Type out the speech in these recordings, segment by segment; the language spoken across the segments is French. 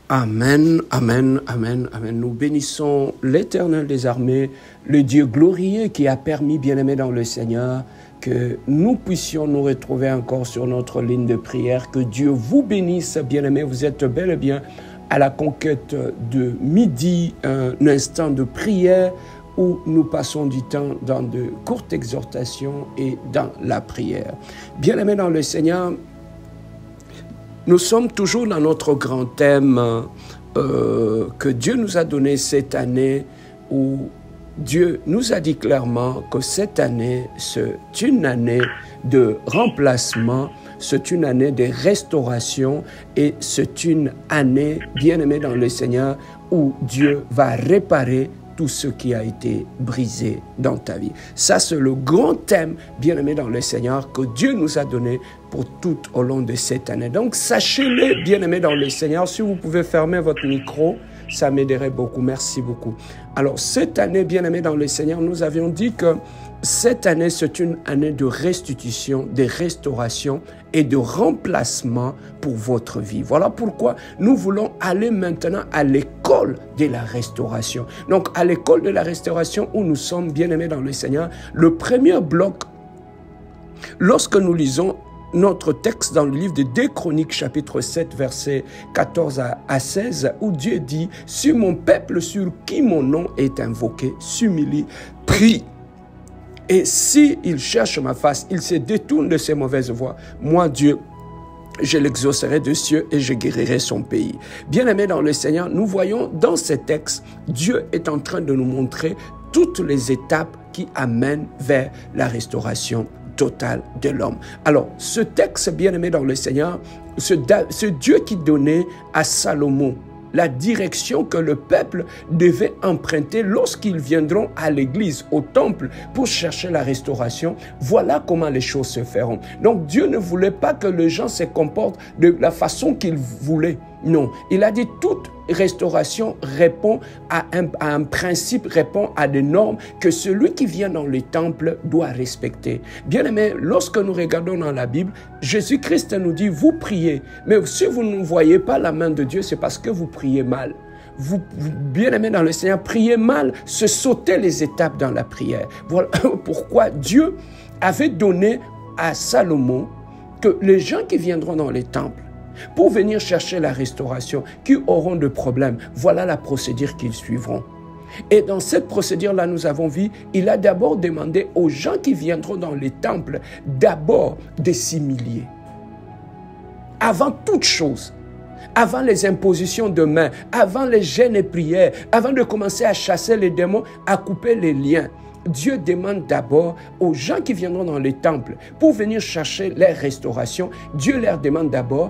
Amen, amen, amen, amen. Nous bénissons l'Éternel des armées, le Dieu glorieux qui a permis, bien-aimés dans le Seigneur, que nous puissions nous retrouver encore sur notre ligne de prière. Que Dieu vous bénisse, bien-aimés. Vous êtes bel et bien à la conquête de midi, un instant de prière où nous passons du temps dans de courtes exhortations et dans la prière. Bien-aimés dans le Seigneur, nous sommes toujours dans notre grand thème que Dieu nous a donné cette année, où Dieu nous a dit clairement que cette année, c'est une année de remplacement, c'est une année de restauration et c'est une année, bien-aimée dans le Seigneur, où Dieu va réparer tout ce qui a été brisé dans ta vie. Ça, c'est le grand thème, bien-aimé dans le Seigneur, que Dieu nous a donné pour tout au long de cette année. Donc, sachez-le, bien-aimé dans le Seigneur, si vous pouvez fermer votre micro, ça m'aiderait beaucoup. Merci beaucoup. Alors, cette année, bien-aimé dans le Seigneur, nous avions dit que cette année, c'est une année de restitution, de restauration et de remplacement pour votre vie. Voilà pourquoi nous voulons aller maintenant à l'école de la restauration. Donc, à l'école de la restauration où nous sommes, bien-aimés dans le Seigneur, le premier bloc, lorsque nous lisons notre texte dans le livre de 2 Chroniques, chapitre 7, versets 14 à 16, où Dieu dit « Si mon peuple sur qui mon nom est invoqué s'humilie, prie, et s'il cherche ma face, il se détourne de ses mauvaises voies, moi Dieu, je l'exaucerai de cieux et je guérirai son pays. » Bien-aimés dans le Seigneur, nous voyons dans ces textes, Dieu est en train de nous montrer toutes les étapes qui amènent vers la restauration totale de l'homme. Alors, ce texte, bien-aimé dans le Seigneur, ce Dieu qui donnait à Salomon la direction que le peuple devait emprunter lorsqu'ils viendront à l'église, au temple, pour chercher la restauration. Voilà comment les choses se feront. Donc Dieu ne voulait pas que les gens se comportent de la façon qu'il voulait. Non, il a dit toute restauration répond à un principe, répond à des normes que celui qui vient dans les temples doit respecter. Bien aimé, lorsque nous regardons dans la Bible, Jésus-Christ nous dit, vous priez, mais si vous ne voyez pas la main de Dieu, c'est parce que vous priez mal. Vous bien aimé dans le Seigneur, priez mal, se sauter les étapes dans la prière. Voilà pourquoi Dieu avait donné à Salomon que les gens qui viendront dans les temples, pour venir chercher la restauration, qui auront de problèmes, voilà la procédure qu'ils suivront. Et dans cette procédure-là, nous avons vu, il a d'abord demandé aux gens qui viendront dans les temples, d'abord de s'humilier. Avant toute chose, avant les impositions de main, avant les jeûnes et prières, avant de commencer à chasser les démons, à couper les liens, Dieu demande d'abord aux gens qui viendront dans les temples, pour venir chercher leur restauration, Dieu leur demande d'abord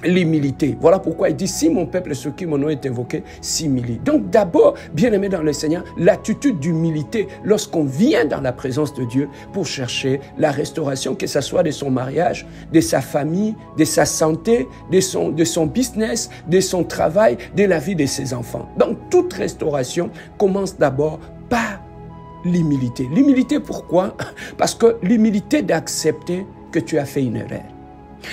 l'humilité. Voilà pourquoi il dit, si mon peuple sur qui mon nom est invoqué s'humilie. Donc d'abord, bien-aimé dans le Seigneur, l'attitude d'humilité lorsqu'on vient dans la présence de Dieu pour chercher la restauration, que ce soit de son mariage, de sa famille, de sa santé, de son business, de son travail, de la vie de ses enfants. Donc toute restauration commence d'abord par l'humilité. L'humilité, pourquoi? Parce que l'humilité d'accepter que tu as fait une erreur.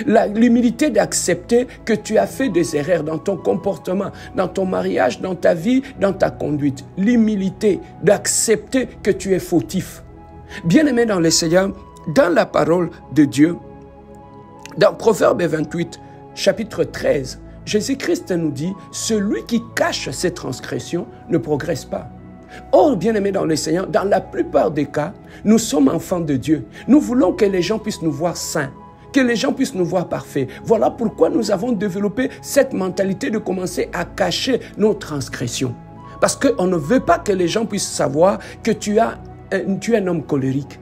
L'humilité d'accepter que tu as fait des erreurs dans ton comportement, dans ton mariage, dans ta vie, dans ta conduite. L'humilité d'accepter que tu es fautif. Bien-aimé dans le Seigneur, dans la parole de Dieu, dans Proverbe 28, chapitre 13, Jésus-Christ nous dit, celui qui cache ses transgressions ne progresse pas. Or, bien-aimés dans le Seigneur, dans la plupart des cas, nous sommes enfants de Dieu. Nous voulons que les gens puissent nous voir saints, que les gens puissent nous voir parfaits. Voilà pourquoi nous avons développé cette mentalité de commencer à cacher nos transgressions. Parce qu'on ne veut pas que les gens puissent savoir que tu es un homme colérique.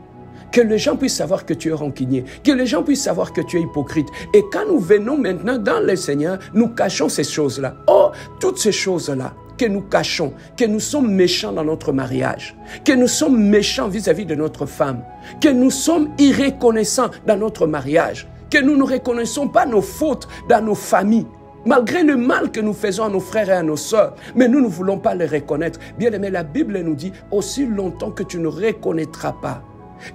Que les gens puissent savoir que tu es rancunier. Que les gens puissent savoir que tu es hypocrite. Et quand nous venons maintenant dans le Seigneur, nous cachons ces choses-là. Oh, toutes ces choses-là que nous cachons, que nous sommes méchants dans notre mariage, que nous sommes méchants vis-à-vis de notre femme, que nous sommes irreconnaissants dans notre mariage, que nous ne reconnaissons pas nos fautes dans nos familles, malgré le mal que nous faisons à nos frères et à nos sœurs, mais nous ne voulons pas les reconnaître. Bien aimé, la Bible nous dit, aussi longtemps que tu ne reconnaîtras pas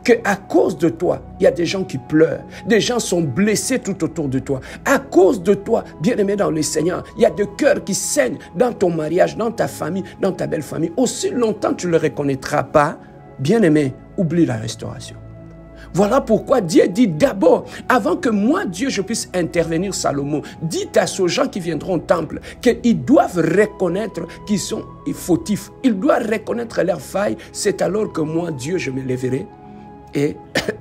qu'à cause de toi, il y a des gens qui pleurent, des gens sont blessés tout autour de toi. À cause de toi, bien-aimé dans le Seigneur, il y a des cœurs qui saignent dans ton mariage, dans ta famille, dans ta belle famille. Aussi longtemps tu ne le reconnaîtras pas, bien-aimé, oublie la restauration. Voilà pourquoi Dieu dit d'abord, avant que moi, Dieu, je puisse intervenir, Salomon, dites à ces gens qui viendront au temple qu'ils doivent reconnaître qu'ils sont fautifs. Ils doivent reconnaître leurs failles. C'est alors que moi, Dieu, je me lèverai et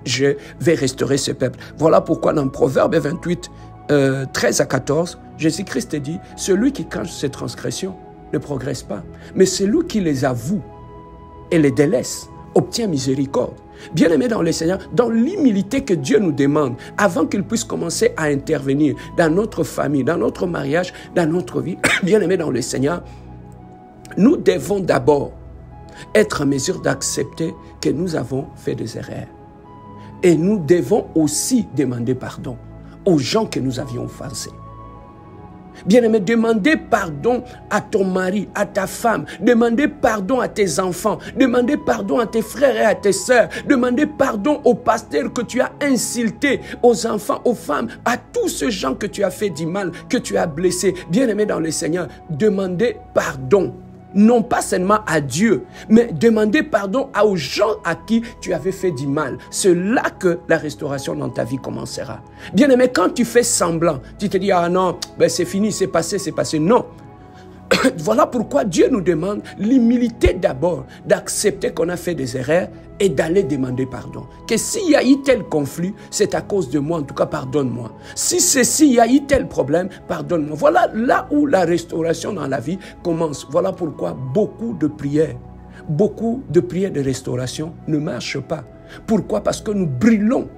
je vais restaurer ce peuple. Voilà pourquoi dans Proverbe 28, 13 à 14, Jésus-Christ dit, celui qui cache ses transgressions ne progresse pas, mais celui qui les avoue et les délaisse obtient miséricorde. Bien-aimé dans le Seigneur, dans l'humilité que Dieu nous demande, avant qu'il puisse commencer à intervenir dans notre famille, dans notre mariage, dans notre vie, bien-aimé dans le Seigneur, nous devons d'abord être en mesure d'accepter que nous avons fait des erreurs. Et nous devons aussi demander pardon aux gens que nous avions offensés. Bien-aimé, demandez pardon à ton mari, à ta femme. Demandez pardon à tes enfants. Demandez pardon à tes frères et à tes sœurs. Demandez pardon aux pasteurs que tu as insultés, aux enfants, aux femmes, à tous ces gens que tu as fait du mal, que tu as blessés. Bien-aimé dans le Seigneur, demandez pardon. Non pas seulement à Dieu, mais demander pardon aux gens à qui tu avais fait du mal. C'est là que la restauration dans ta vie commencera. Bien-aimé, quand tu fais semblant, tu te dis, ah non, ben c'est fini, c'est passé. Non. Voilà pourquoi Dieu nous demande l'humilité d'abord, d'accepter qu'on a fait des erreurs et d'aller demander pardon. Que s'il y a eu tel conflit, c'est à cause de moi, en tout cas pardonne-moi. Si il y a eu tel problème, pardonne-moi. Voilà là où la restauration dans la vie commence. Voilà pourquoi beaucoup de prières de restauration ne marchent pas. Pourquoi? Parce que nous brûlons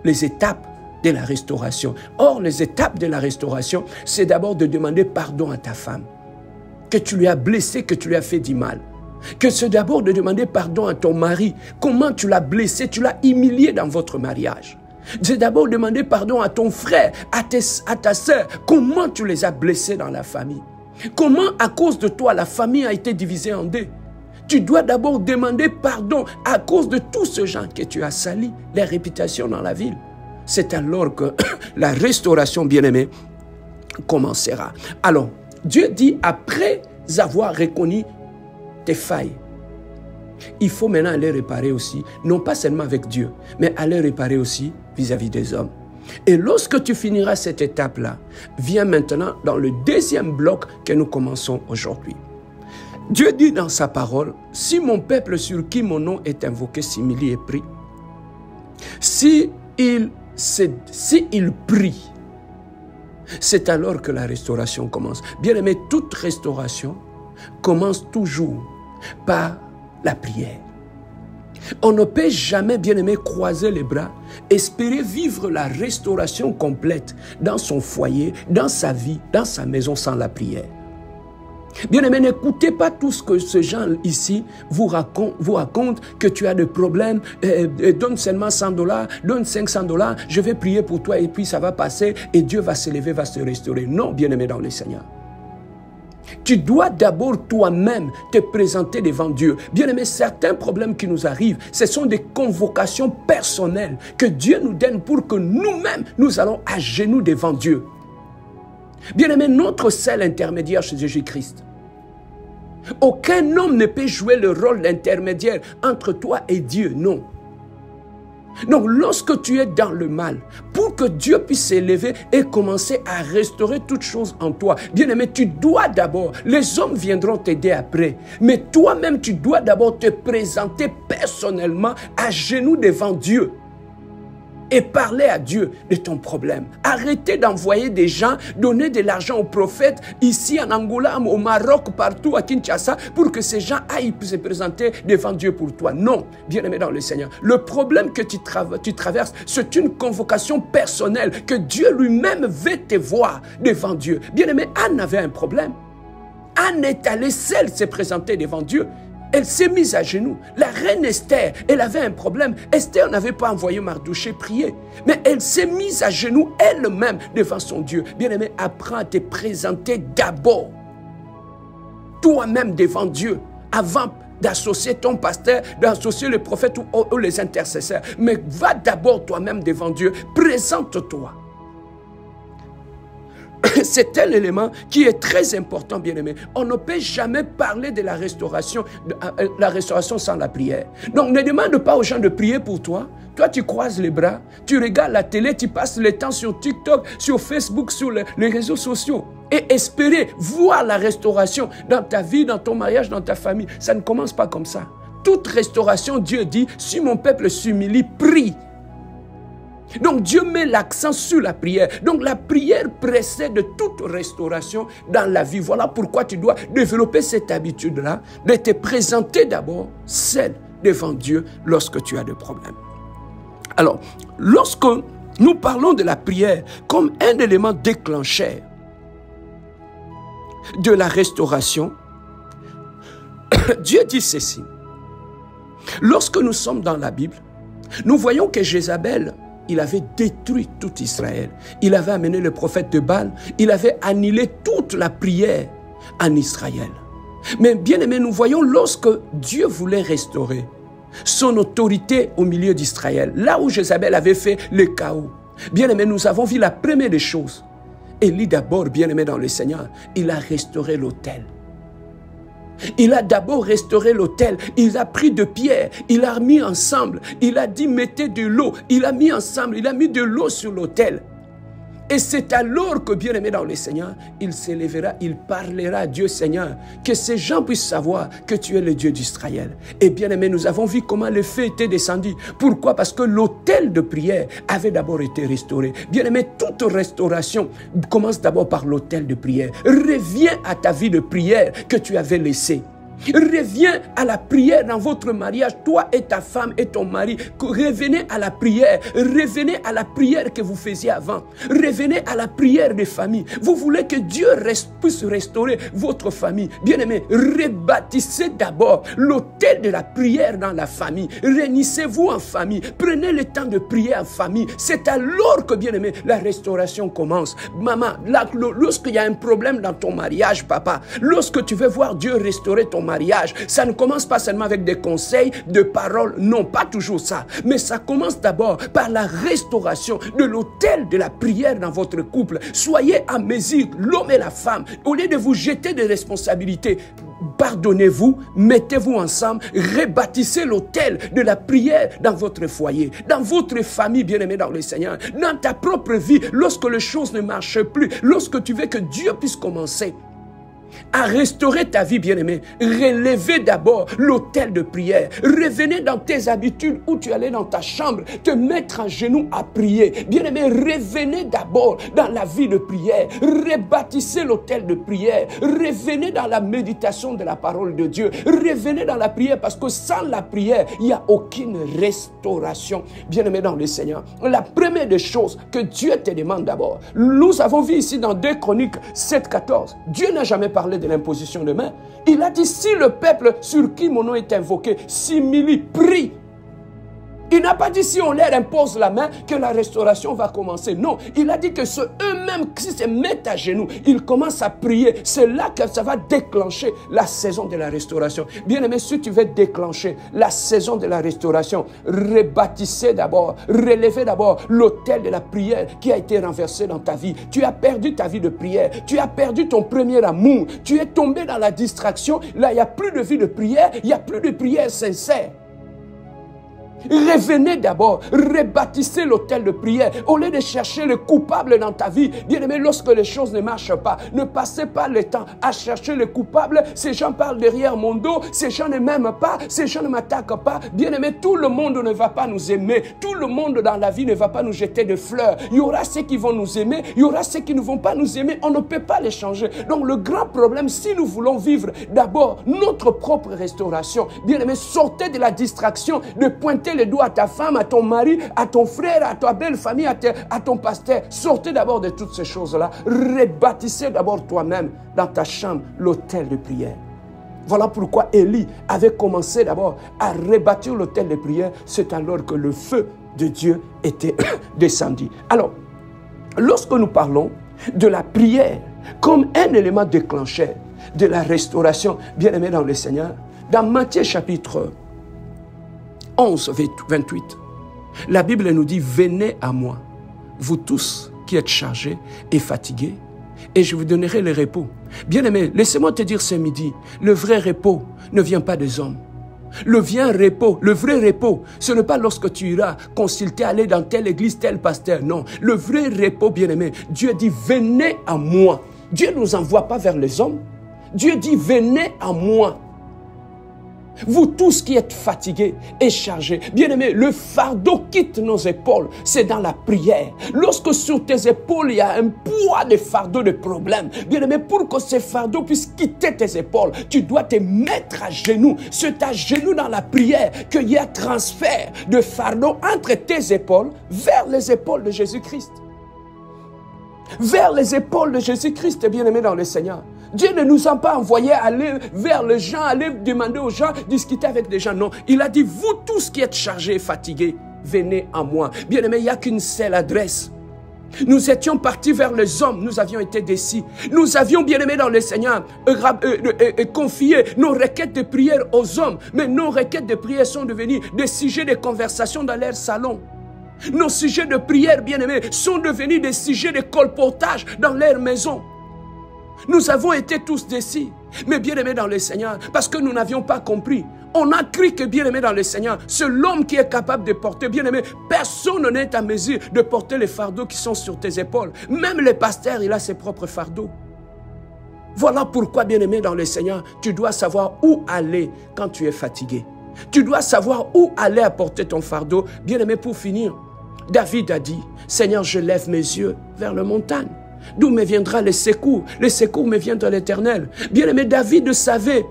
les étapes de la restauration. Or, les étapes de la restauration, c'est d'abord de demander pardon à ta femme. Que tu lui as blessé, que tu lui as fait du mal. Que c'est d'abord de demander pardon à ton mari. Comment tu l'as blessé, tu l'as humilié dans votre mariage. C'est d'abord demander pardon à ton frère, à ta sœur. Comment tu les as blessés dans la famille. Comment à cause de toi la famille a été divisée en deux. Tu dois d'abord demander pardon à cause de tous ces gens que tu as salis, les réputations dans la ville. C'est alors que la restauration, bien-aimée, commencera. Alors, Dieu dit, après avoir reconnu tes failles, il faut maintenant aller réparer aussi, non pas seulement avec Dieu, mais aller réparer aussi vis-à-vis des hommes. Et lorsque tu finiras cette étape-là, viens maintenant dans le deuxième bloc que nous commençons aujourd'hui. Dieu dit dans sa parole, si mon peuple sur qui mon nom est invoqué s'humilie et prie, s'il prie, c'est alors que la restauration commence. Bien aimé, toute restauration commence toujours par la prière. On ne peut jamais, bien aimé, croiser les bras, espérer vivre la restauration complète dans son foyer, dans sa vie, dans sa maison sans la prière. Bien aimé, n'écoutez pas tout ce que ces gens ici vous racontent que tu as des problèmes, donne seulement $100, donne $500, je vais prier pour toi et puis ça va passer et Dieu va se lever, va se restaurer. Non, bien aimé dans le Seigneur. Tu dois d'abord toi-même te présenter devant Dieu. Bien aimé, certains problèmes qui nous arrivent, ce sont des convocations personnelles que Dieu nous donne pour que nous-mêmes, nous allons à genoux devant Dieu. Bien aimé, notre seul intermédiaire, c'est Jésus-Christ. Aucun homme ne peut jouer le rôle d'intermédiaire entre toi et Dieu, non. Donc, lorsque tu es dans le mal, pour que Dieu puisse s'élever et commencer à restaurer toutes choses en toi, bien aimé, tu dois d'abord, les hommes viendront t'aider après, mais toi-même, tu dois d'abord te présenter personnellement à genoux devant Dieu. Et parler à Dieu de ton problème. Arrêtez d'envoyer des gens, donner de l'argent aux prophètes, ici en Angola, au Maroc, partout à Kinshasa, pour que ces gens aillent se présenter devant Dieu pour toi. Non, bien-aimé dans le Seigneur. Le problème que tu traverses, c'est une convocation personnelle, que Dieu lui-même veut te voir devant Dieu. Bien-aimé, Anne avait un problème. Anne est allée seule se présenter devant Dieu. Elle s'est mise à genoux. La reine Esther, elle avait un problème. Esther n'avait pas envoyé Mardoché prier. Mais elle s'est mise à genoux elle-même devant son Dieu. Bien-aimé, apprends à te présenter d'abord. Toi-même devant Dieu. Avant d'associer ton pasteur, d'associer le prophète ou les intercesseurs. Mais va d'abord toi-même devant Dieu, présente-toi. C'est un élément qui est très important, bien-aimé. On ne peut jamais parler de la restauration sans la prière. Donc, ne demande pas aux gens de prier pour toi. Toi, tu croises les bras, tu regardes la télé, tu passes le temps sur TikTok, sur Facebook, sur les réseaux sociaux. Et espérer voir la restauration dans ta vie, dans ton mariage, dans ta famille. Ça ne commence pas comme ça. Toute restauration, Dieu dit, si mon peuple s'humilie, prie. Donc Dieu met l'accent sur la prière. Donc la prière précède toute restauration dans la vie. Voilà pourquoi tu dois développer cette habitude-là, de te présenter d'abord seul devant Dieu lorsque tu as des problèmes. Alors, lorsque nous parlons de la prière comme un élément déclencheur de la restauration, Dieu dit ceci. Lorsque nous sommes dans la Bible, nous voyons que Jézabel, il avait détruit tout Israël. Il avait amené le prophète de Baal. Il avait annihilé toute la prière en Israël. Mais bien aimé, nous voyons lorsque Dieu voulait restaurer son autorité au milieu d'Israël, là où Jézabel avait fait le chaos. Bien aimé, nous avons vu la première des choses. Élie d'abord, bien aimé dans le Seigneur, il a restauré l'autel. Il a d'abord restauré l'autel, il a pris de pierres, il a mis ensemble, il a dit mettez de l'eau, il a mis ensemble, il a mis de l'eau sur l'autel. Et c'est alors que, bien aimé dans le Seigneur, il s'élèvera, il parlera à Dieu Seigneur, que ces gens puissent savoir que tu es le Dieu d'Israël. Et bien aimé, nous avons vu comment le feu était descendu. Pourquoi? Parce que l'autel de prière avait d'abord été restauré. Bien aimé, toute restauration commence d'abord par l'autel de prière. Reviens à ta vie de prière que tu avais laissée. Reviens à la prière dans votre mariage, toi et ta femme et ton mari. Revenez à la prière. Revenez à la prière que vous faisiez avant. Revenez à la prière des familles. Vous voulez que Dieu puisse restaurer votre famille. Bien-aimés, rebâtissez d'abord l'autel de la prière dans la famille. Réunissez-vous en famille. Prenez le temps de prier en famille. C'est alors que, bien-aimés, la restauration commence. Maman, lorsqu'il y a un problème dans ton mariage, papa, lorsque tu veux voir Dieu restaurer ton mariage, ça ne commence pas seulement avec des conseils, de paroles, non, pas toujours ça, mais ça commence d'abord par la restauration de l'autel de la prière dans votre couple. Soyez à mesure, l'homme et la femme, au lieu de vous jeter des responsabilités, pardonnez-vous, mettez-vous ensemble, rebâtissez l'autel de la prière dans votre foyer, dans votre famille, bien-aimée dans le Seigneur, dans ta propre vie, lorsque les choses ne marchent plus, lorsque tu veux que Dieu puisse commencer à restaurer ta vie, bien-aimée. Relevez d'abord l'autel de prière. Revenez dans tes habitudes où tu allais dans ta chambre, te mettre à genoux à prier. Bien-aimé, revenez d'abord dans la vie de prière. Rebâtissez l'autel de prière. Revenez dans la méditation de la parole de Dieu. Revenez dans la prière parce que sans la prière, il n'y a aucune restauration. Bien-aimé dans le Seigneur, la première des choses que Dieu te demande d'abord, nous avons vu ici dans 2 Chroniques 7:14, Dieu n'a jamais parlé de l'imposition de main. Il a dit, si le peuple sur qui mon nom est invoqué s'humilie, prie. Il n'a pas dit si on leur impose la main que la restauration va commencer. Non, il a dit que ceux eux-mêmes qui se mettent à genoux, ils commencent à prier. C'est là que ça va déclencher la saison de la restauration. Bien aimé, si tu veux déclencher la saison de la restauration, rebâtissez d'abord, relevez d'abord l'autel de la prière qui a été renversé dans ta vie. Tu as perdu ta vie de prière, tu as perdu ton premier amour, tu es tombé dans la distraction. Là, il n'y a plus de vie de prière, il n'y a plus de prière sincère. Revenez d'abord, rebâtissez l'autel de prière. Au lieu de chercher le coupable dans ta vie, bien aimé, lorsque les choses ne marchent pas, ne passez pas le temps à chercher le coupable. Ces gens parlent derrière mon dos, ces gens ne m'aiment pas, ces gens ne m'attaquent pas. Bien aimé, tout le monde ne va pas nous aimer. Tout le monde dans la vie ne va pas nous jeter de fleurs. Il y aura ceux qui vont nous aimer, il y aura ceux qui ne vont pas nous aimer. On ne peut pas les changer. Donc le grand problème, si nous voulons vivre d'abord notre propre restauration, bien aimé, sortez de la distraction de pointer les doigts à ta femme, à ton mari, à ton frère, à ta belle famille, à ton pasteur. Sortez d'abord de toutes ces choses-là. Rebâtissez d'abord toi-même dans ta chambre l'autel de prière. Voilà pourquoi Élie avait commencé d'abord à rebâtir l'autel de prière. C'est alors que le feu de Dieu était descendu. Alors, lorsque nous parlons de la prière comme un élément déclencheur de la restauration, bien aimé dans le Seigneur, Dans Matthieu chapitre 11, 28, la Bible nous dit, venez à moi, vous tous qui êtes chargés et fatigués, et je vous donnerai le repos. Bien-aimé, laissez-moi te dire ce midi, le vrai repos ne vient pas des hommes. Le vrai repos, ce n'est pas lorsque tu iras consulter, aller dans telle église, tel pasteur, non. Le vrai repos, bien-aimé, Dieu dit, venez à moi. Dieu ne nous envoie pas vers les hommes. Dieu dit, venez à moi. Vous tous qui êtes fatigués et chargés, bien-aimés, le fardeau quitte nos épaules, c'est dans la prière. Lorsque sur tes épaules, il y a un poids de fardeau, de problèmes, bien-aimé, pour que ces fardeaux puissent quitter tes épaules, tu dois te mettre à genoux. C'est à genoux dans la prière qu'il y a transfert de fardeau entre tes épaules vers les épaules de Jésus-Christ. Vers les épaules de Jésus-Christ, bien-aimé dans le Seigneur. Dieu ne nous a pas envoyés aller vers les gens, aller demander aux gens, discuter avec des gens. Non, il a dit, vous tous qui êtes chargés et fatigués, venez à moi. Bien-aimé, il n'y a qu'une seule adresse. Nous étions partis vers les hommes, nous avions été déçus. Nous avions, bien-aimé dans le Seigneur, confié nos requêtes de prière aux hommes. Mais nos requêtes de prière sont devenues des sujets de conversation dans leur salon. Nos sujets de prière, bien-aimés, sont devenus des sujets de colportage dans leur maison. Nous avons été tous déçus, mais bien-aimés dans le Seigneur, parce que nous n'avions pas compris. On a cru que bien-aimé dans le Seigneur, c'est l'homme qui est capable de porter. Bien-aimé, personne n'est à mesure de porter les fardeaux qui sont sur tes épaules. Même le pasteur, il a ses propres fardeaux. Voilà pourquoi, bien-aimé dans le Seigneur, tu dois savoir où aller quand tu es fatigué. Tu dois savoir où aller apporter ton fardeau. Bien-aimé, pour finir, David a dit, Seigneur, je lève mes yeux vers les montagnes. D'où me viendra le secours? Le secours me vient de l'Éternel. Bien-aimé, David savait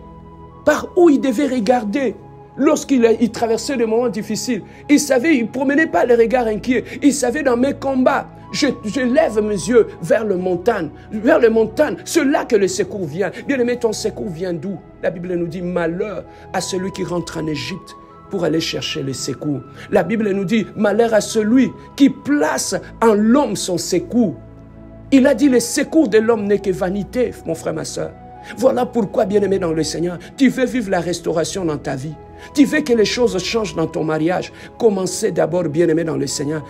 par où il devait regarder lorsqu'il traversait des moments difficiles. Il savait, il ne promenait pas le regard inquiet. Il savait dans mes combats, je lève mes yeux vers les montagnes. Vers les montagnes, c'est là que le secours vient. Bien-aimé, ton secours vient d'où? La Bible nous dit, malheur à celui qui rentre en Égypte pour aller chercher le secours. La Bible nous dit, malheur à celui qui place en l'homme son secours. Il a dit, le secours de l'homme n'est que vanité, mon frère, ma soeur. Voilà pourquoi, bien-aimé dans le Seigneur, tu veux vivre la restauration dans ta vie. Tu veux que les choses changent dans ton mariage. Commencez d'abord, bien-aimé dans le Seigneur,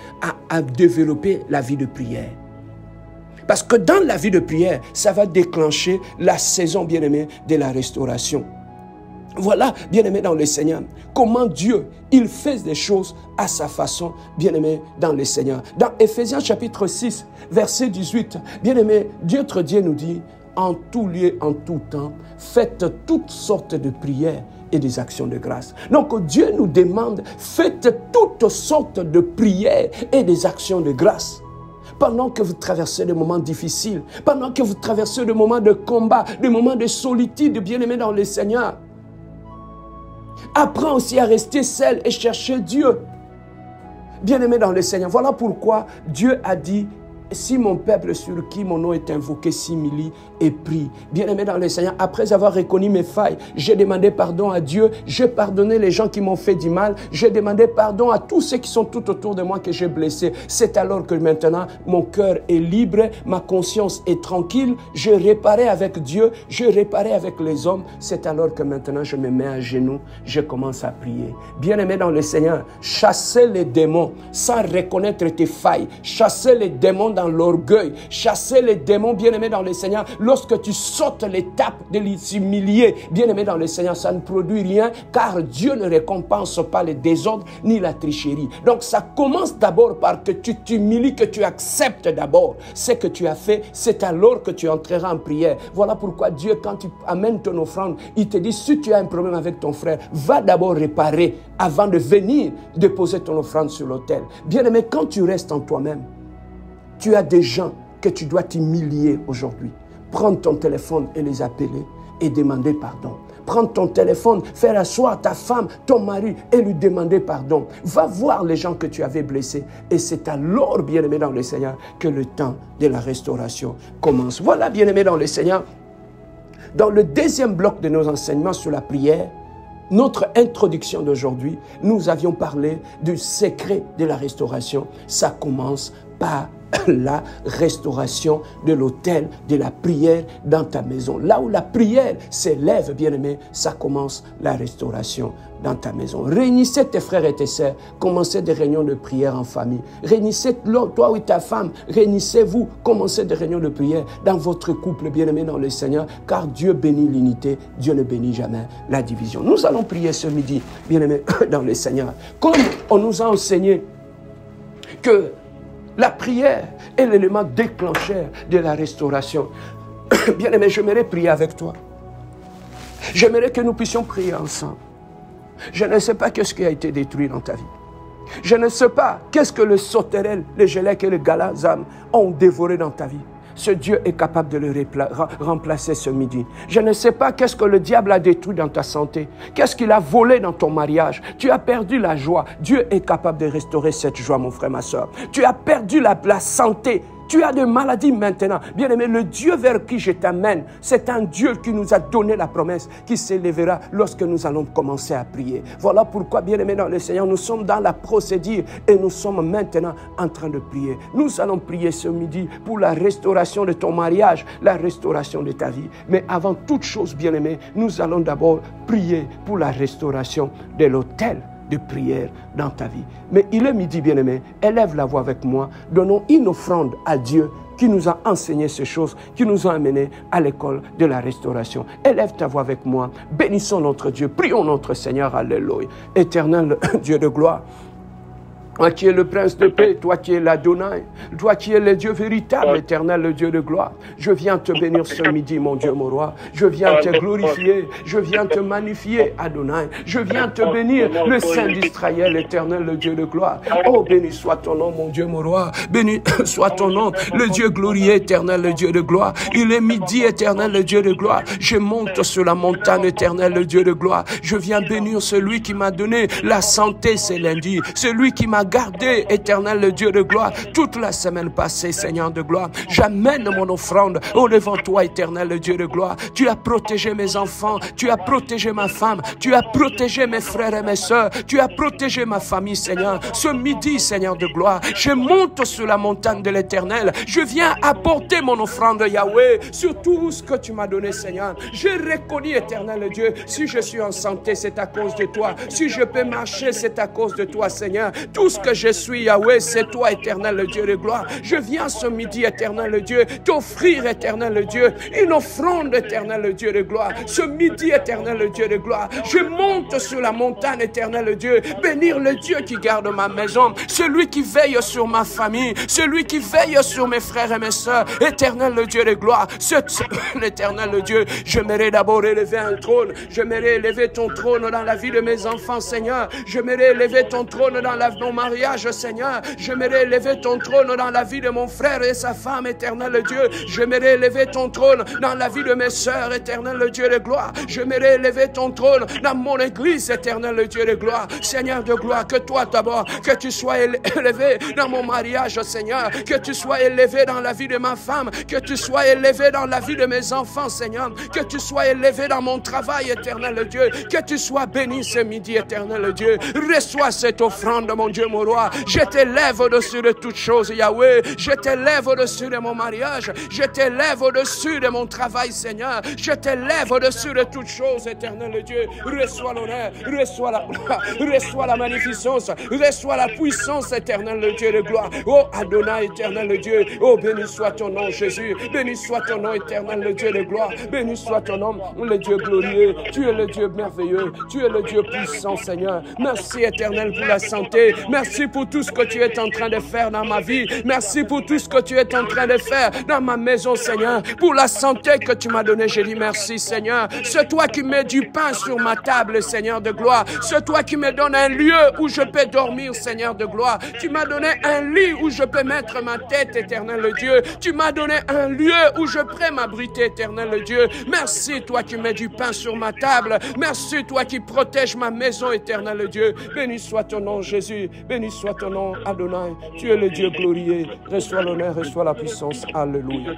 à développer la vie de prière. Parce que dans la vie de prière, ça va déclencher la saison, bien-aimé, de la restauration. Voilà, bien-aimé dans le Seigneur, comment Dieu, il fait des choses à sa façon, bien-aimé dans le Seigneur. Dans Éphésiens chapitre 6, verset 18, bien-aimé, notre Dieu nous dit, en tout lieu, en tout temps, faites toutes sortes de prières et des actions de grâce. Donc Dieu nous demande, faites toutes sortes de prières et des actions de grâce. Pendant que vous traversez des moments difficiles, pendant que vous traversez des moments de combat, des moments de solitude, bien-aimé dans le Seigneur, apprends aussi à rester seul et chercher Dieu. Bien-aimé dans le Seigneur, voilà pourquoi Dieu a dit, si mon peuple sur qui mon nom est invoqué s'humilie et prie. Bien-aimé dans le Seigneur, après avoir reconnu mes failles, j'ai demandé pardon à Dieu, j'ai pardonné les gens qui m'ont fait du mal, j'ai demandé pardon à tous ceux qui sont tout autour de moi que j'ai blessés. C'est alors que maintenant, mon cœur est libre, ma conscience est tranquille, je réparais avec Dieu, je réparais avec les hommes. C'est alors que maintenant, je me mets à genoux, je commence à prier. Bien-aimé dans le Seigneur, chassez les démons sans reconnaître tes failles, chassez les démons dans l'orgueil, chasser les démons, bien-aimés dans le Seigneur. Lorsque tu sautes l'étape de s'humilier, bien-aimé dans le Seigneur, ça ne produit rien, car Dieu ne récompense pas le désordre ni la tricherie. Donc ça commence d'abord par que tu t'humilies, que tu acceptes d'abord ce que tu as fait. C'est alors que tu entreras en prière. Voilà pourquoi Dieu, quand tu amènes ton offrande, il te dit, si tu as un problème avec ton frère, va d'abord réparer avant de venir déposer ton offrande sur l'autel. Bien-aimé, quand tu restes en toi-même, tu as des gens que tu dois t'humilier aujourd'hui. Prends ton téléphone et les appeler et demander pardon. Prends ton téléphone, faire asseoir ta femme, ton mari et lui demander pardon. Va voir les gens que tu avais blessés. Et c'est alors, bien-aimé dans le Seigneur, que le temps de la restauration commence. Voilà, bien-aimé dans le Seigneur. Dans le deuxième bloc de nos enseignements sur la prière, notre introduction d'aujourd'hui, nous avions parlé du secret de la restauration. Ça commence par la restauration de l'autel de la prière dans ta maison. Là où la prière s'élève, bien-aimé, ça commence la restauration dans ta maison. Réunissez tes frères et tes sœurs, commencez des réunions de prière en famille. Réunissez toi ou ta femme, réunissez-vous, commencez des réunions de prière dans votre couple, bien-aimé dans le Seigneur, car Dieu bénit l'unité, Dieu ne bénit jamais la division. Nous allons prier ce midi, bien-aimé dans le Seigneur. Comme on nous a enseigné que la prière est l'élément déclencheur de la restauration. Bien-aimé, j'aimerais prier avec toi. J'aimerais que nous puissions prier ensemble. Je ne sais pas qu'est-ce qui a été détruit dans ta vie. Je ne sais pas qu'est-ce que le sauterelle, le gélec et le galazam ont dévoré dans ta vie. Ce Dieu est capable de le remplacer ce midi. Je ne sais pas qu'est-ce que le diable a détruit dans ta santé. Qu'est-ce qu'il a volé dans ton mariage. Tu as perdu la joie. Dieu est capable de restaurer cette joie, mon frère, ma soeur. Tu as perdu la santé. Tu as des maladies maintenant. Bien-aimé, le Dieu vers qui je t'amène, c'est un Dieu qui nous a donné la promesse, qui s'élèvera lorsque nous allons commencer à prier. Voilà pourquoi, bien-aimé dans le Seigneur, nous sommes dans la procédure et nous sommes maintenant en train de prier. Nous allons prier ce midi pour la restauration de ton mariage, la restauration de ta vie. Mais avant toute chose, bien-aimé, nous allons d'abord prier pour la restauration de l'autel de prière dans ta vie. Mais il est midi, bien-aimé, élève la voix avec moi, donnons une offrande à Dieu qui nous a enseigné ces choses, qui nous a amenés à l'école de la restauration. Élève ta voix avec moi, bénissons notre Dieu, prions notre Seigneur, alléluia. Éternel Dieu de gloire, toi qui es le prince de paix, toi qui es l'Adonai, toi qui es le Dieu véritable, éternel, le Dieu de gloire. Je viens te bénir ce midi, mon Dieu, mon roi. Je viens te glorifier, je viens te magnifier, Adonai. Je viens te bénir, le Saint d'Israël, éternel, le Dieu de gloire. Oh, béni soit ton nom, mon Dieu, mon roi. Béni soit ton nom, le Dieu glorieux, éternel, le Dieu de gloire. Il est midi, éternel, le Dieu de gloire. Je monte sur la montagne, éternel, le Dieu de gloire. Je viens bénir celui qui m'a donné la santé ce lundi, celui qui m'a gardé, éternel, le Dieu de gloire, toute la semaine passée, Seigneur de gloire. J'amène mon offrande au devant toi, éternel, le Dieu de gloire. Tu as protégé mes enfants, tu as protégé ma femme, tu as protégé mes frères et mes sœurs, tu as protégé ma famille, Seigneur. Ce midi, Seigneur de gloire, je monte sur la montagne de l'éternel. Je viens apporter mon offrande, Yahweh, sur tout ce que tu m'as donné, Seigneur. Je reconnais, éternel le Dieu, si je suis en santé, c'est à cause de toi. Si je peux marcher, c'est à cause de toi, Seigneur. Tout ce que je suis, Yahweh, c'est toi, éternel le Dieu de gloire. Je viens ce midi, éternel le Dieu, t'offrir, éternel le Dieu, une offrande, éternel le Dieu de gloire. Ce midi, éternel le Dieu de gloire, je monte sur la montagne, éternel le Dieu, bénir le Dieu qui garde ma maison, celui qui veille sur ma famille, celui qui veille sur mes frères et mes sœurs, éternel le Dieu de gloire. L'éternel le Dieu, j'aimerais d'abord élever un trône, j'aimerais élever ton trône dans la vie de mes enfants, Seigneur. J'aimerais élever ton trône dans mon mariage, Seigneur. J'aimerais élever ton trône dans la vie de mon frère et sa femme, éternel Dieu. J'aimerais élever ton trône dans la vie de mes sœurs, éternel Dieu de gloire. J'aimerais élever ton trône dans mon église, éternel Dieu de gloire. Seigneur de gloire, que toi d'abord, que tu sois élevé dans mon mariage, Seigneur. Que tu sois élevé dans la vie de ma femme. Que tu sois élevé dans la vie de mes enfants, Seigneur. Que tu sois élevé dans mon travail, éternel Dieu. Que tu sois béni ce midi, éternel Dieu. Reçois cette offrande, mon Dieu, mon roi. Je t'élève au-dessus de toutes choses, Yahweh. Je t'élève au-dessus de mon mariage. Je t'élève au-dessus de mon travail, Seigneur. Je t'élève au-dessus de toutes choses, éternel Dieu. Reçois l'honneur, reçois la gloire, reçois la magnificence, reçois la puissance, éternel Dieu de gloire. Oh Adonai, éternel Dieu. Oh, béni soit ton nom, Jésus. Béni soit ton nom, éternel Dieu de gloire. Béni soit ton nom, le Dieu glorieux. Tu es le Dieu merveilleux. Tu es le Dieu puissant, Seigneur. Merci, éternel, pour la santé. Merci pour tout ce que tu es en train de faire dans ma vie. Merci pour tout ce que tu es en train de faire dans ma maison, Seigneur. Pour la santé que tu m'as donnée, j'ai dit merci, Seigneur. C'est toi qui mets du pain sur ma table, Seigneur de gloire. C'est toi qui me donnes un lieu où je peux dormir, Seigneur de gloire. Tu m'as donné un lit où je peux mettre ma tête, éternel Dieu. Tu m'as donné un lieu où je peux m'abriter, éternel Dieu. Merci, toi qui mets du pain sur ma table. Merci, toi qui protèges ma maison, éternel Dieu. Béni soit ton nom, Jésus. Béni soit ton nom, Adonai. Tu es le Dieu glorieux. Reçois l'honneur, reçois la puissance. Alléluia.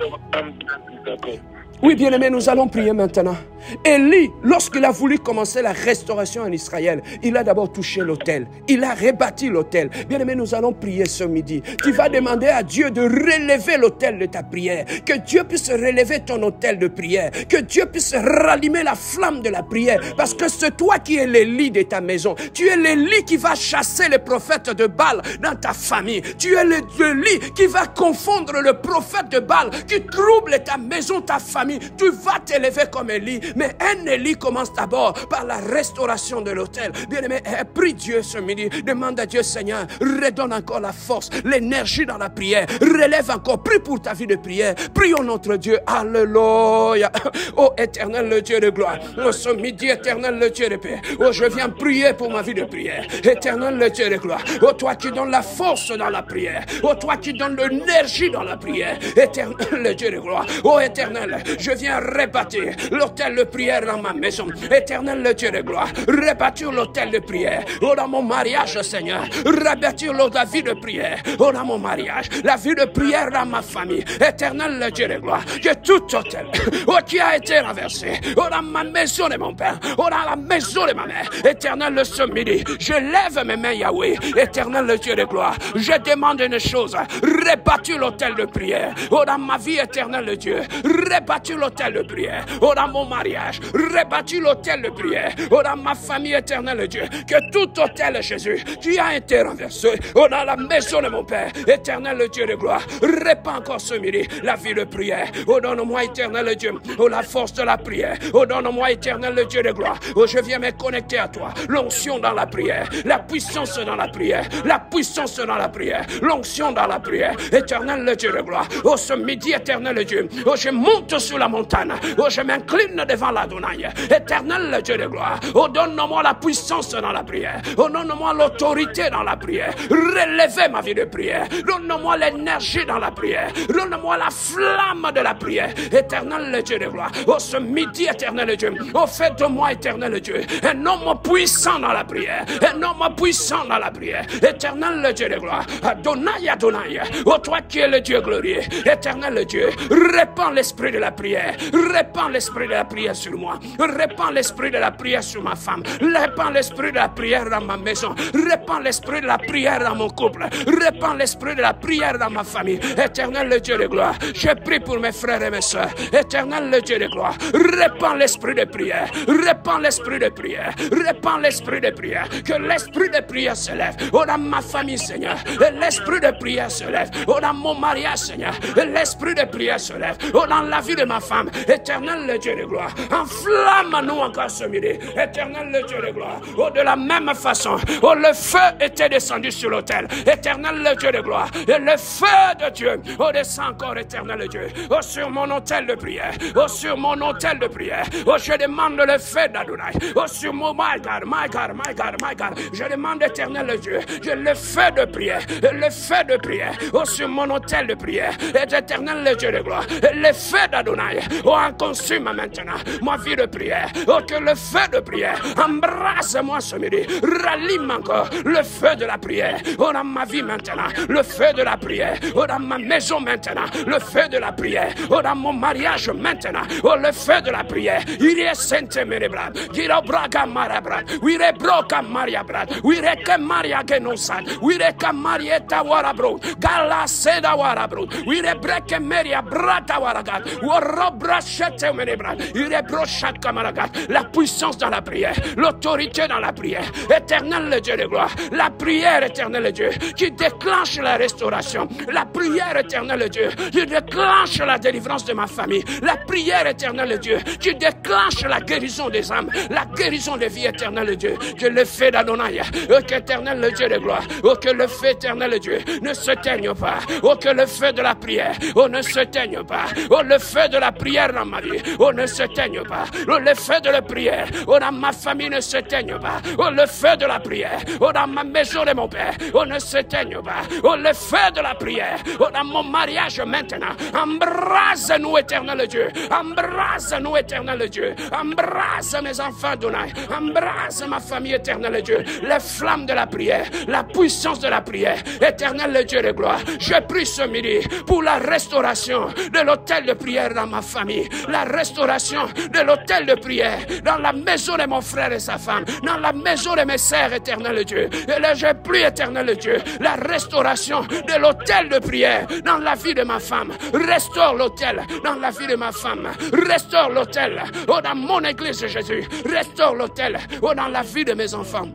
Oui, bien-aimés, nous allons prier maintenant. Élie, lorsqu'il a voulu commencer la restauration en Israël, il a d'abord touché l'autel. Il a rebâti l'autel. Bien-aimés, nous allons prier ce midi. Tu vas demander à Dieu de relever l'autel de ta prière. Que Dieu puisse relever ton autel de prière. Que Dieu puisse rallumer la flamme de la prière. Parce que c'est toi qui es l'Élie de ta maison. Tu es l'Élie qui va chasser les prophètes de Baal dans ta famille. Tu es l'Élie qui va confondre le prophète de Baal qui trouble ta maison, ta famille. Tu vas t'élever comme Élie, mais un Élie commence d'abord par la restauration de l'autel. Bien-aimé, prie Dieu ce midi, demande à Dieu, Seigneur, redonne encore la force, l'énergie dans la prière, relève encore, prie pour ta vie de prière, prions notre Dieu, alléluia. Oh éternel le Dieu de gloire, oh ce midi éternel le Dieu de paix, oh je viens prier pour ma vie de prière, éternel le Dieu de gloire, oh toi qui donnes la force dans la prière, oh toi qui donnes l'énergie dans la prière, éternel le Dieu de gloire, oh éternel, je viens rebâtir l'autel de prière dans ma maison. Éternel le Dieu de gloire, rebâtir l'autel de prière. Oh dans mon mariage, Seigneur, rebâtir la vie de prière. Oh dans mon mariage, la vie de prière dans ma famille. Éternel le Dieu de gloire, que tout autel, oh qui a été renversé, oh dans ma maison de mon père, oh dans la maison de ma mère. Éternel le ce midi, je lève mes mains Yahweh. Éternel le Dieu de gloire, je demande une chose, rebâtir l'autel de prière. Oh dans ma vie, éternel le Dieu, rebâtir l'autel de prière. Oh dans mon mariage, rebâtir l'autel de prière. Oh dans ma famille, éternel Dieu, que tout autel, Jésus, qui a été renversé. Oh dans la maison de mon Père, éternel Dieu de gloire, répand encore ce midi la vie de prière. Oh donne-moi, éternel Dieu, oh la force de la prière. Oh donne-moi, éternel Dieu de gloire, oh je viens me connecter à toi. L'onction dans la prière, la puissance dans la prière, la puissance dans la prière, l'onction dans la prière. Éternel Dieu de gloire, oh ce midi, éternel Dieu, oh je monte sur la montagne. Oh, je m'incline devant l'Adonai. Éternel Dieu de gloire. Oh, donne-moi la puissance dans la prière. Oh, donne-moi l'autorité dans la prière. Relevez ma vie de prière. Donne-moi l'énergie dans la prière. Donne-moi la flamme de la prière. Éternel Dieu de gloire. Oh, ce midi, éternel Dieu. Oh, fais de moi, éternel Dieu, un homme puissant dans la prière. Un homme puissant dans la prière. Éternel Dieu de gloire. Adonai, Adonai. Oh, toi qui es le Dieu glorieux. Éternel Dieu. Répands l'esprit de la prière. Répands l'esprit de la prière sur moi. Répands l'esprit de la prière sur ma femme. Répands l'esprit de la prière dans ma maison. Répands l'esprit de la prière dans mon couple. Répands l'esprit de la prière dans ma famille. Éternel le Dieu de gloire, je prie pour mes frères et mes soeurs. Éternel le Dieu de gloire, répands l'esprit de prière. Répands l'esprit de prière. Répands l'esprit de prière. Que l'esprit de prière se lève. Oh dans ma famille, Seigneur. L'esprit de prière se lève. Oh dans mon mariage, Seigneur. L'esprit de prière se lève. Oh dans la vie de ma femme. Éternel le Dieu de gloire, enflamme-nous encore ce midi. Éternel le Dieu de gloire, oh de la même façon, oh le feu était descendu sur l'autel. Éternel le Dieu de gloire, et le feu de Dieu, oh descend encore, éternel le Dieu, oh sur mon autel de prière, oh sur mon autel de prière, oh je demande le feu d'Adonai, oh sur mon my God, my God, my God, my God, je demande, éternel le Dieu, le feu de prière, le feu de prière, oh sur mon autel de prière, et éternel le Dieu de gloire, le feu d'Adonai, oh en consume maintenant ma vie de prière. Oh que le feu de prière embrasse-moi ce midi. Rallume encore le feu de la prière. Oh dans ma vie maintenant, le feu de la prière. Oh dans ma maison maintenant, le feu de la prière. Oh dans mon mariage maintenant, oh le feu de la prière. Il est sainte merebrad. Gira braga marabrad. Wire broka mariabrad. Wire ke maria genosan. Wire ka marieta warabro. Gala seda warabro. Wire breke meria brata waragat. Warobra chete merebrad. Wire brochat kamaragat. La puissance dans la prière, l'autorité dans la prière. Éternel le Dieu de gloire, la prière, éternel le Dieu, qui déclenche la restauration. La prière, éternel le Dieu, qui déclenche la délivrance de ma famille. La prière, éternel le Dieu, qui déclenche la guérison des âmes, la guérison des vies, éternel le Dieu. Que le feu d'Adonai, qu'éternel le Dieu de gloire, que le feu, éternel le Dieu, ne se teigne pas. Que le feu de la prière, ne se teigne pas. Le feu de la prière dans ma vie, ne se teigne pas. Le feu de la prière, dans ma famille ne se teigne pas. Le feu de la prière, dans ma maison de mon père, ne se teigne pas. Le feu de la prière, dans mon mariage maintenant. Embrase-nous, éternel Dieu. Embrase-nous, éternel Dieu. Embrase mes enfants, Adonai. Embrase ma famille, éternel Dieu. Les flammes de la prière. prière, la puissance de la prière. Éternel le Dieu de gloire, je prie ce midi pour la restauration de l'autel de prière dans ma famille, la restauration de l'autel de prière dans la maison de mon frère et sa femme, dans la maison de mes sœurs, éternel Dieu. Et là, je prie, éternel Dieu, la restauration de l'autel de prière dans la vie de ma femme. Restaure l'autel dans la vie de ma femme. Restaure l'autel dans mon église, Jésus. Restaure l'autel dans la vie de mes enfants.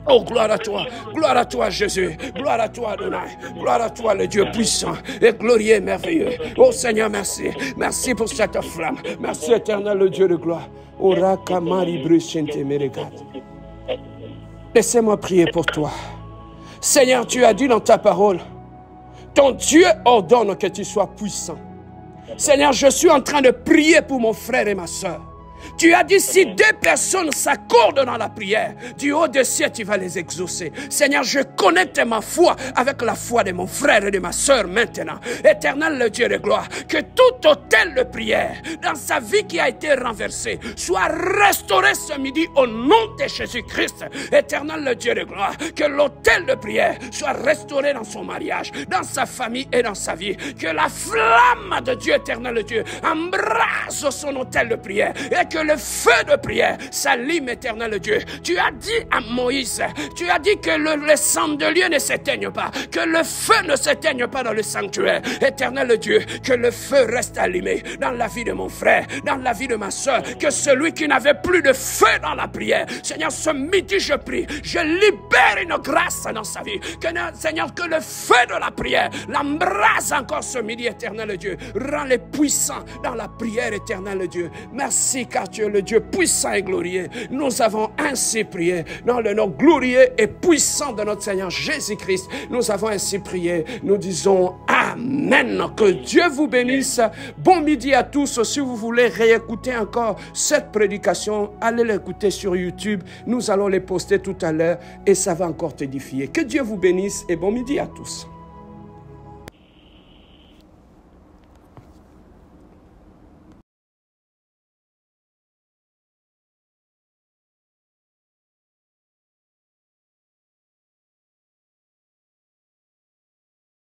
Oh, gloire à toi, Jésus. Gloire à toi, Adonai. Gloire à toi, le Dieu puissant et glorieux et merveilleux. Oh, Seigneur, merci. Merci pour cette flamme. Merci, éternel, le Dieu de gloire. Laissez-moi prier pour toi. Seigneur, tu as dit dans ta parole, ton Dieu ordonne que tu sois puissant. Seigneur, je suis en train de prier pour mon frère et ma soeur. Tu as dit, si deux personnes s'accordent dans la prière, du haut des cieux, tu vas les exaucer. Seigneur, je connecte ma foi avec la foi de mon frère et de ma soeur maintenant. Éternel, le Dieu de gloire, que tout autel de prière dans sa vie qui a été renversé soit restauré ce midi au nom de Jésus-Christ. Éternel, le Dieu de gloire, que l'autel de prière soit restauré dans son mariage, dans sa famille et dans sa vie. Que la flamme de Dieu, éternel, le Dieu, embrase son autel de prière et que le feu de prière s'allume, éternel Dieu. Tu as dit à Moïse, tu as dit que le chandelier ne s'éteigne pas, que le feu ne s'éteigne pas dans le sanctuaire. Éternel Dieu, que le feu reste allumé dans la vie de mon frère, dans la vie de ma soeur, que celui qui n'avait plus de feu dans la prière, Seigneur, ce midi je prie, je libère une grâce dans sa vie. Que, Seigneur, que le feu de la prière l'embrase encore ce midi, éternel Dieu. Rends-les puissants dans la prière, éternel Dieu. Merci, car tu es le Dieu puissant et glorieux. Nous avons ainsi prié dans le nom glorieux et puissant de notre Seigneur Jésus-Christ. Nous avons ainsi prié. Nous disons Amen. Que Dieu vous bénisse. Bon midi à tous. Si vous voulez réécouter encore cette prédication, allez l'écouter sur YouTube. Nous allons les poster tout à l'heure et ça va encore t'édifier. Que Dieu vous bénisse et bon midi à tous.